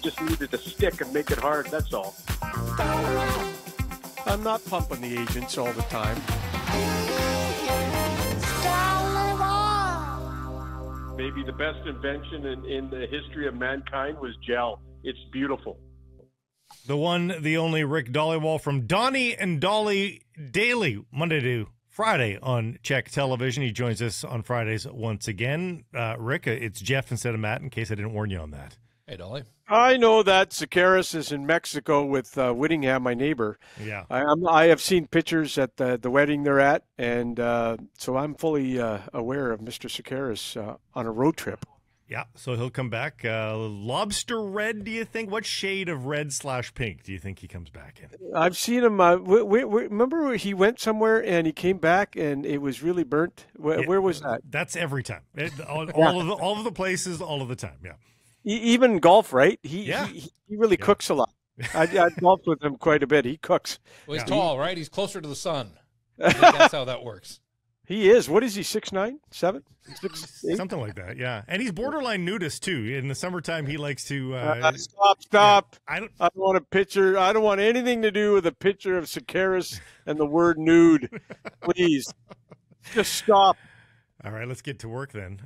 just needed to stick and make it hard, that's all. I'm not pumping the agents all the time. Maybe the best invention in the history of mankind was gel. It's beautiful. The one, the only Rick Dhaliwal from Donnie and Dolly Daily, Monday to Friday on Czech Television. He joins us on Fridays once again. Rick, it's Jeff instead of Matt, in case I didn't warn you on that. Hey, Dolly. I know that Sekeres is in Mexico with Whittingham, my neighbor. Yeah. I have seen pictures at the wedding they're at, and so I'm fully aware of Mr. Sekeres on a road trip. Yeah, so he'll come back. Lobster red, do you think? What shade of red/pink do you think he comes back in? I've seen him. Remember he went somewhere and he came back and it was really burnt? Where was that? That's every time. All of the places, all of the time, yeah. Even golf, right? He really cooks a lot. I golfed with him quite a bit. He cooks. Well, he's tall, right? He's closer to the sun. I think that's how that works. He is. What is he, 6'9", 7"? 6'8"? Something like that, yeah. And he's borderline nudist, too. In the summertime, he likes to... Stop. Yeah, I don't want a picture. I don't want anything to do with a picture of Sekeres and the word nude. Please. Just stop. All right, let's get to work then.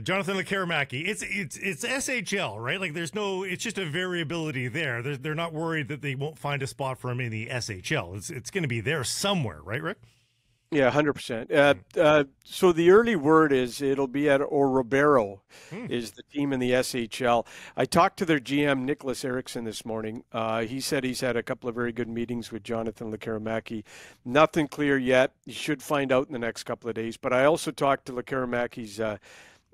Jonathan Lekkerimäki, it's SHL, right? Like it's just a variability there. They're not worried that they won't find a spot for him in the SHL. It's going to be there somewhere, right, Rick? Yeah, 100%. So the early word is it'll be at Orebro is the team in the SHL. I talked to their GM, Nicholas Eriksson, this morning. He said he's had a couple of very good meetings with Jonathan Lekkerimäki. Nothing clear yet. You should find out in the next couple of days. But I also talked to Lekkerimäki's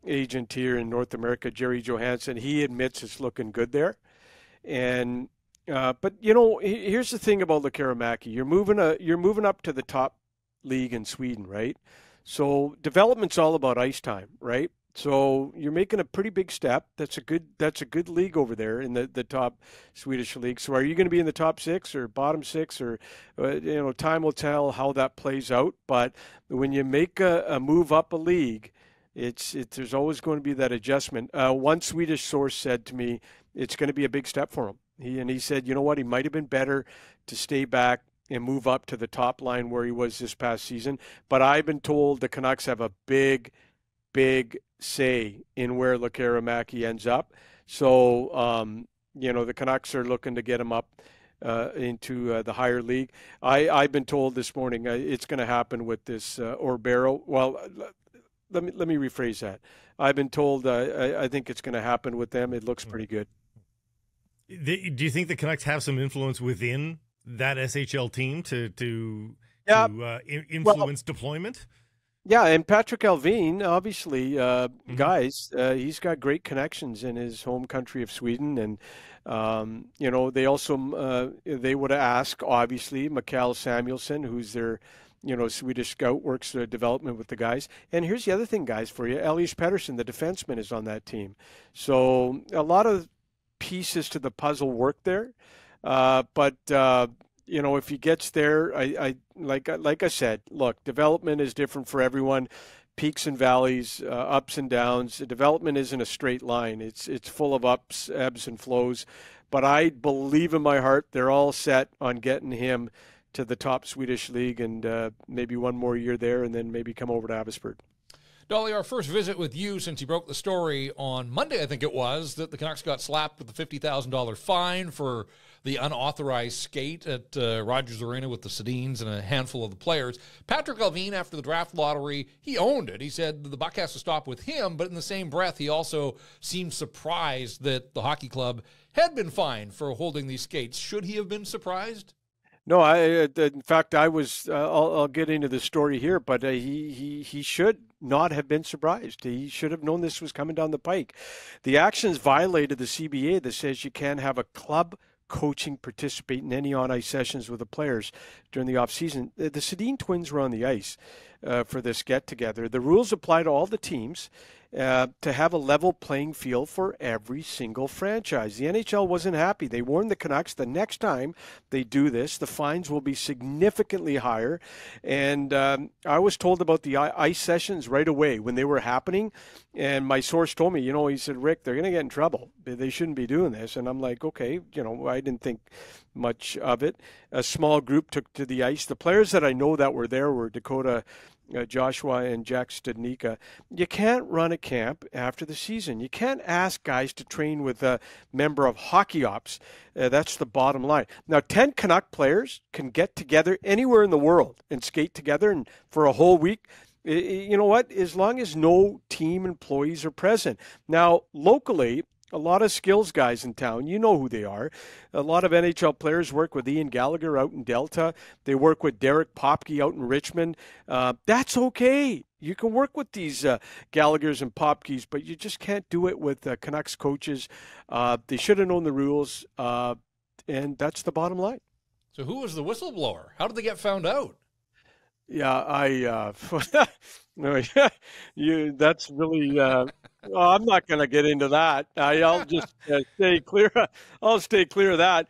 agent here in North America, Jerry Johansson. He admits it's looking good there. And but, here's the thing about Lekkerimäki. You're moving up to the top league in Sweden, right? So development's all about ice time, right? So you're making a pretty big step. That's a good league over there in the top Swedish league. So are you going to be in the top 6 or bottom 6 or time will tell how that plays out. But when you make a move up a league, there's always going to be that adjustment. One Swedish source said to me, it's going to be a big step for him. He said, you know what, he might have been better to stay back and move up to the top line where he was this past season. But I've been told the Canucks have a big say in where Lekkerimäki ends up. So, the Canucks are looking to get him up into the higher league. I've been told this morning it's going to happen with this Orebro. Well, let me rephrase that. I've been told I think it's going to happen with them. It looks pretty good. Do you think the Canucks have some influence within that SHL team to influence deployment? Yeah, and Patrick Alvin, obviously, guys, he's got great connections in his home country of Sweden, and they also they would ask, obviously, Mikael Samuelsson, who's their Swedish scout, works development with the guys. And here's the other thing, guys, for you: Elias Pettersson, the defenseman, is on that team. So a lot of pieces to the puzzle work there. But if he gets there, I like I said, look, development is different for everyone. Peaks and valleys, ups and downs. Development isn't a straight line. It's full of ups, ebbs, and flows. But I believe in my heart they're all set on getting him to the top Swedish league and maybe one more year there and then maybe come over to Abbotsford. Dolly, our first visit with you since you broke the story on Monday, I think it was, that the Canucks got slapped with a $50,000 fine for the unauthorized skate at Rogers Arena with the Sedins and a handful of the players. Patrick Alvin, after the draft lottery, he owned it. He said the buck has to stop with him, but in the same breath, he also seemed surprised that the hockey club had been fined for holding these skates. Should he have been surprised? No, in fact, I was. I'll get into the story here, but he should not have been surprised. He should have known this was coming down the pike. The actions violated the CBA that says you can't have a club coaching participate in any on-ice sessions with the players during the off-season. The Sedin twins were on the ice. for this get-together. The rules apply to all the teams to have a level playing field for every single franchise. The NHL wasn't happy. They warned the Canucks the next time they do this, the fines will be significantly higher. And I was told about the ice sessions right away when they were happening. And my source told me, he said, Rick, they're going to get in trouble. They shouldn't be doing this. And I'm like, okay, I didn't think much of it. A small group took to the ice. The players that I know that were there were Dakota Joshua and Jack Studnicka. You can't run a camp after the season. You can't ask guys to train with a member of hockey ops. That's the bottom line. Now, 10 Canuck players can get together anywhere in the world and skate together and for a whole week. You know what? As long as no team employees are present. Now, locally, a lot of skills guys in town, you know who they are. A lot of NHL players work with Ian Gallagher out in Delta. They work with Derek Popke out in Richmond. That's okay. You can work with these Gallaghers and Popkes, but you just can't do it with Canucks coaches. They should have known the rules, and that's the bottom line. So who was the whistleblower? How did they get found out? Yeah, that's really. Well, I'm not going to get into that. I'll just stay clear. I'll stay clear of that.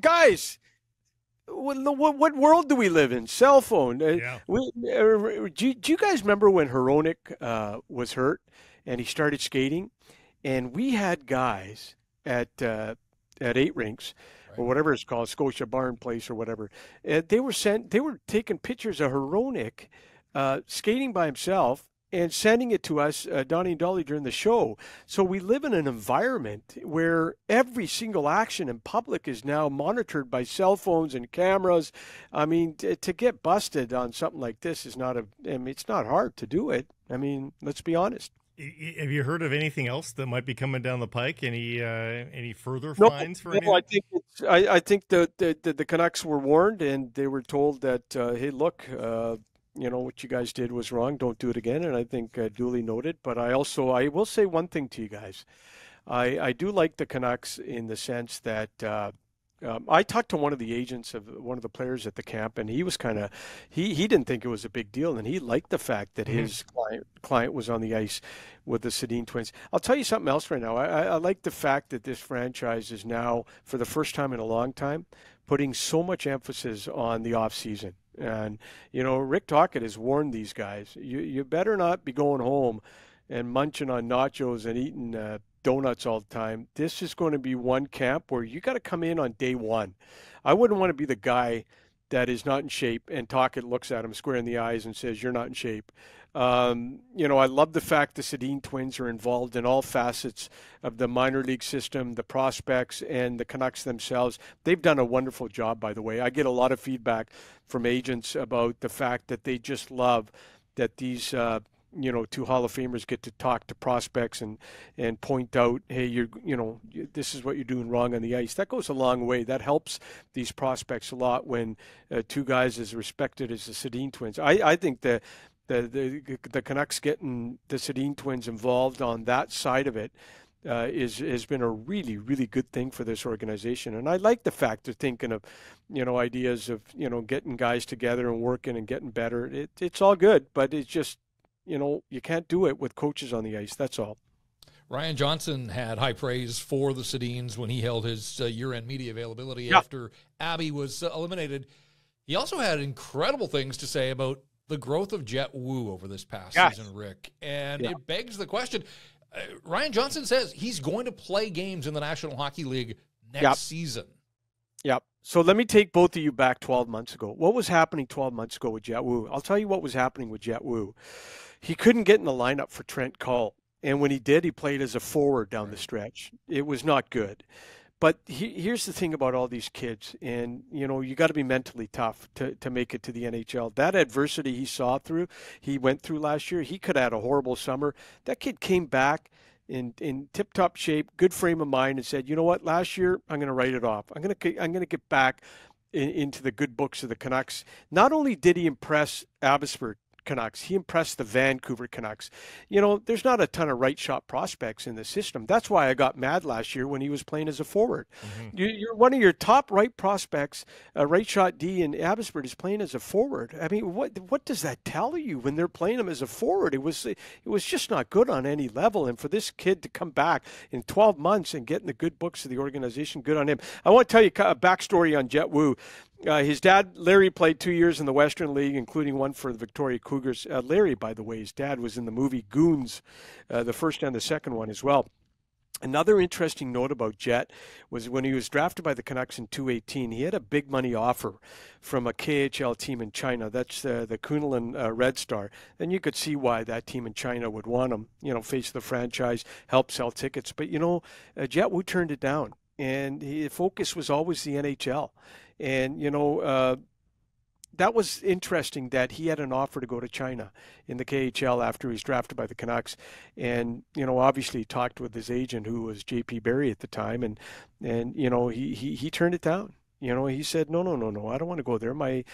Guys, what world do we live in? Cell phone. Yeah. Do you guys remember when Hronek was hurt and he started skating, and we had guys at 8 rinks. Or whatever it's called, Scotia Barn Place or whatever. They were taking pictures of Hronek skating by himself and sending it to us, Donnie and Dolly, during the show. So we live in an environment where every single action in public is now monitored by cell phones and cameras. I mean, to get busted on something like this is it's not hard to do it. I mean, let's be honest. Have you heard of anything else that might be coming down the pike? Any further fines for anything? No, I think the Canucks were warned, and they were told that, hey, look, what you guys did was wrong. Don't do it again. And I think duly noted. But I will say one thing to you guys. I do like the Canucks in the sense that I talked to one of the agents of one of the players at the camp, and he was he didn't think it was a big deal, and he liked the fact that his client was on the ice with the Sedin twins. I'll tell you something else right now. I like the fact that this franchise is now, for the first time in a long time, putting so much emphasis on the off season. And Rick Tocchet has warned these guys. You better not be going home and munching on nachos and eating donuts all the time. This is going to be one camp where you got to come in on day one. I wouldn't want to be the guy that is not in shape and Tocchet looks at him square in the eyes and says, you're not in shape. I love the fact the Sedin twins are involved in all facets of the minor league system, the prospects, and the Canucks themselves. They've done a wonderful job, by the way. I get a lot of feedback from agents about the fact that they just love that these two Hall of Famers get to talk to prospects and point out, hey, this is what you're doing wrong on the ice. That goes a long way. That helps these prospects a lot when two guys as respected as the Sedin twins. I think the Canucks getting the Sedin twins involved on that side of it has been a really, really good thing for this organization. And I like the fact they're thinking of, ideas of, getting guys together and working and getting better. It's all good, but it's just, you can't do it with coaches on the ice. That's all. Ryan Johnson had high praise for the Sedins when he held his year-end media availability after Abby was eliminated. He also had incredible things to say about the growth of Jett Woo over this past season, Rick. And it begs the question. Ryan Johnson says he's going to play games in the National Hockey League next season. Yep. So let me take both of you back 12 months ago. What was happening 12 months ago with Jett Woo? I'll tell you what was happening with Jett Woo. He couldn't get in the lineup for Trent Cull. And when he did, he played as a forward down the stretch. It was not good. But here's the thing about all these kids. And, you got to be mentally tough to make it to the NHL. That adversity he went through last year, he could have had a horrible summer. That kid came back in tip-top shape, good frame of mind, and said, you know what, last year I'm going to write it off. I'm going to get back into the good books of the Canucks. Not only did he impress Abbotsford, Canucks. He impressed the Vancouver Canucks. There's not a ton of right shot prospects in the system. That's why I got mad last year when he was playing as a forward. Mm-hmm. You're one of your top right prospects, right shot D in Abbotsford is playing as a forward. I mean, what does that tell you when they're playing him as a forward? It was just not good on any level. And for this kid to come back in 12 months and get in the good books of the organization, good on him. I want to tell you a backstory on Jett Woo. His dad, Larry, played 2 years in the Western League, including one for the Victoria Cougars. Larry, by the way, his dad was in the movie Goons, the first and the second one as well. Another interesting note about Jett was when he was drafted by the Canucks in 2018, he had a big money offer from a KHL team in China. That's the Kunlun Red Star. And you could see why that team in China would want him, face the franchise, help sell tickets. But, Jett Woo turned it down. And his focus was always the NHL. And, that was interesting that he had an offer to go to China in the KHL after he was drafted by the Canucks. And, obviously he talked with his agent, who was J.P. Barry at the time. And he turned it down. He said, no, I don't want to go there. My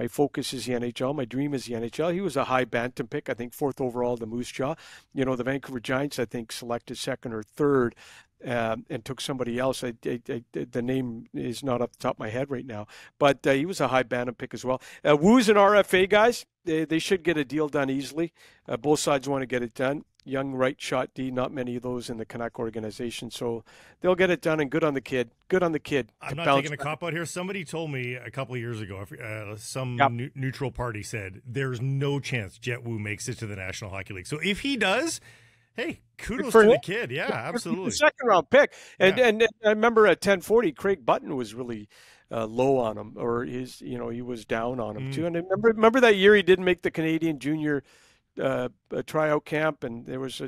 focus is the NHL. My dream is the NHL. He was a high bantam pick, I think 4th overall to Moose Jaw. The Vancouver Giants, I think, selected 2nd or 3rd. And took somebody else. The name is not off the top of my head right now. But he was a high bantam pick as well. Woo's an RFA, guys. They should get a deal done easily. Both sides want to get it done. Young right shot D, not many of those in the Canuck organization. So they'll get it done, and good on the kid. Good on the kid. I'm not taking a cop out here. Somebody told me a couple of years ago, some neutral party said, there's no chance Jett Woo makes it to the National Hockey League. So if he does, hey, kudos to the kid. Yeah, absolutely. Second round pick. And I remember at 1040, Craig Button was really low on him, or he was down on him too. And I remember that year he didn't make the Canadian junior tryout camp, and there was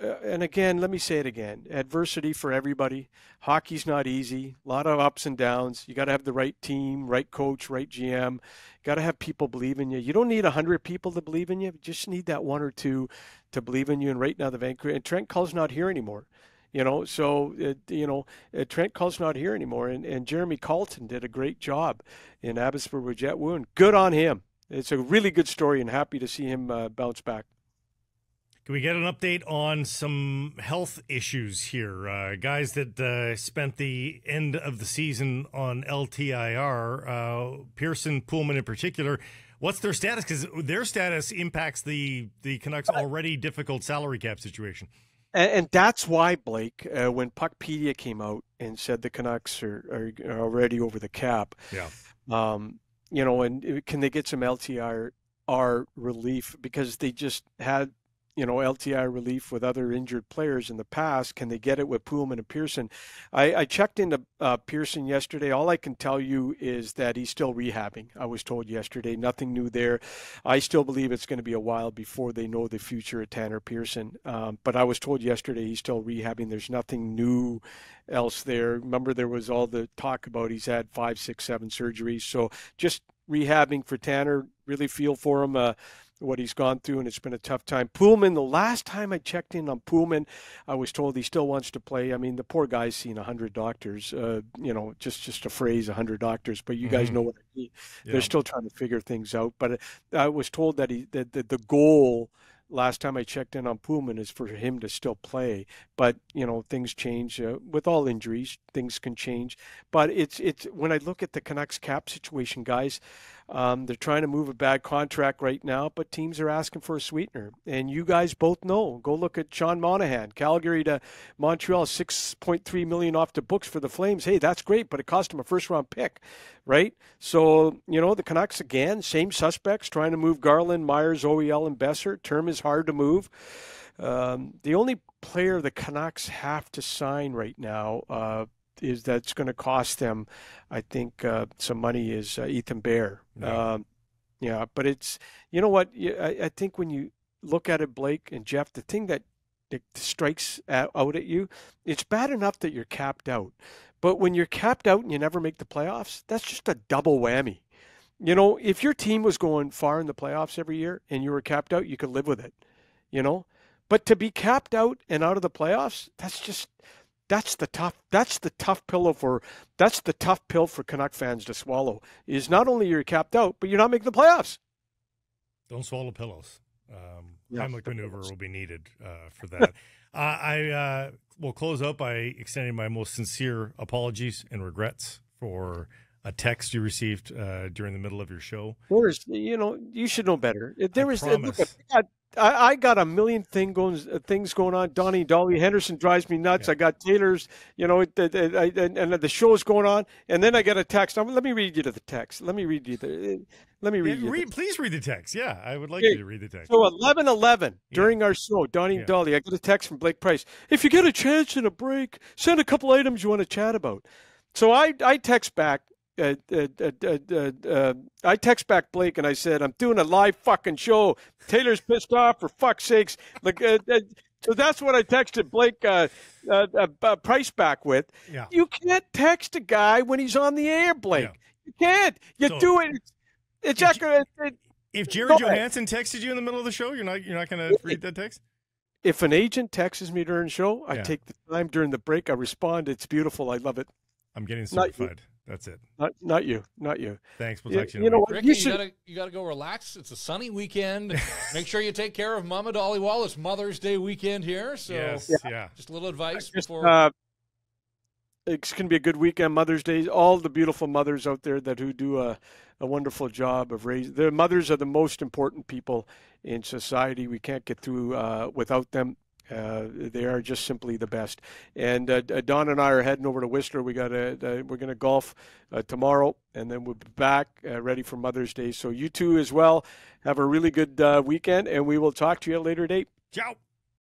and again, let me say it again, adversity for everybody. Hockey's not easy, a lot of ups and downs. You got to have the right team, right coach, right GM. Got to have people believe in you. You don't need 100 people to believe in you. You just need that 1 or 2 to believe in you. And right now, the Vancouver and Trent Cull's not here anymore. Trent Cull's not here anymore. And Jeremy Colton did a great job in Abbotsford with Jett Woo, and good on him. It's a really good story, and happy to see him bounce back. Can we get an update on some health issues here? Guys that spent the end of the season on LTIR, Pearson, Poolman in particular, what's their status? Because their status impacts the Canucks' already difficult salary cap situation. And that's why, Blake, when Puckpedia came out and said the Canucks are already over the cap, and can they get some LTIR relief? Because they just had LTI relief with other injured players in the past. Can they get it with Poolman and Pearson? I checked into Pearson yesterday. All I can tell you is that he's still rehabbing. I was told yesterday, nothing new there. I still believe it's going to be a while before they know the future of Tanner Pearson. But I was told yesterday he's still rehabbing. There's nothing new else there. Remember, there was all the talk about he's had 5, 6, 7 surgeries. So just rehabbing for Tanner. Really feel for him. What he's gone through, and it's been a tough time. Poolman, the last time I checked in on Poolman, I was told he still wants to play. I mean, the poor guy's seen 100 doctors, just a phrase, 100 doctors, but you guys know what I mean. Yeah. They're still trying to figure things out. But I was told that the goal last time I checked in on Poolman is for him to still play. But, things change. With all injuries, things can change. But it's when I look at the Canucks cap situation, guys, they're trying to move a bad contract right now, but teams are asking for a sweetener. And you guys both know. Go look at Sean Monahan, Calgary to Montreal, $6.3 million off the books for the Flames. Hey, that's great, but it cost them a first-round pick, right? So, the Canucks, again, same suspects, trying to move Garland, Myers, OEL, and Besser. Term is hard to move. The only player the Canucks have to sign right now is that's going to cost them, I think, some money is Ethan Bear. Yeah. But it's, you know what? I think when you look at it, Blake and Jeff, the thing that strikes out at you, it's bad enough that you're capped out. But when you're capped out and you never make the playoffs, that's just a double whammy. If your team was going far in the playoffs every year and you were capped out, you could live with it, But to be capped out and out of the playoffs, that's the tough pill for Canuck fans to swallow. Is not only you're capped out, but you're not making the playoffs. Don't swallow pillows. Yeah. Heimlich maneuver will be needed for that. I will close out by extending my most sincere apologies and regrets for a text you received during the middle of your show. You should know better. Promise. I got a million things going on. Donnie, Dolly, Henderson drives me nuts. Yeah. I got Taylor's, and the show's going on. And then I get a text. Let me read you the text. Let me read you Please read the text. Yeah, I would like you to read the text. So 11:11 during our show, Donnie and Dolly, I got a text from Blake Price. If you get a chance in a break, send a couple items you want to chat about. So I text back. I text back Blake and I said, I'm doing a live fucking show. Taylor's pissed off, for fuck's sakes. So that's what I texted Blake Price back with. Yeah. You can't text a guy when he's on the air, Blake. Yeah. You can't. Do it. It's not going to. If Jerry Johansson texted you in the middle of the show, you're not going to read that text? If an agent texts me during the show, I take the time during the break. I respond. It's beautiful. I love it. I'm getting certified. That's it. Not you. Thanks. We'll talk to you. You know what? Ricky, you got to go relax. It's a sunny weekend. Make sure you take care of Mama Dhaliwal. It's Mother's Day weekend here. So yes, yeah. Just a little advice before. It's going to be a good weekend, Mother's Day. All the beautiful mothers out there who do a wonderful job of raising. The mothers are the most important people in society. We can't get through without them. They are just simply the best. And Don and I are heading over to Whistler. We're going to golf tomorrow, and then we'll be back ready for Mother's Day. So you two as well have a really good weekend, and we will talk to you at a later date. Ciao.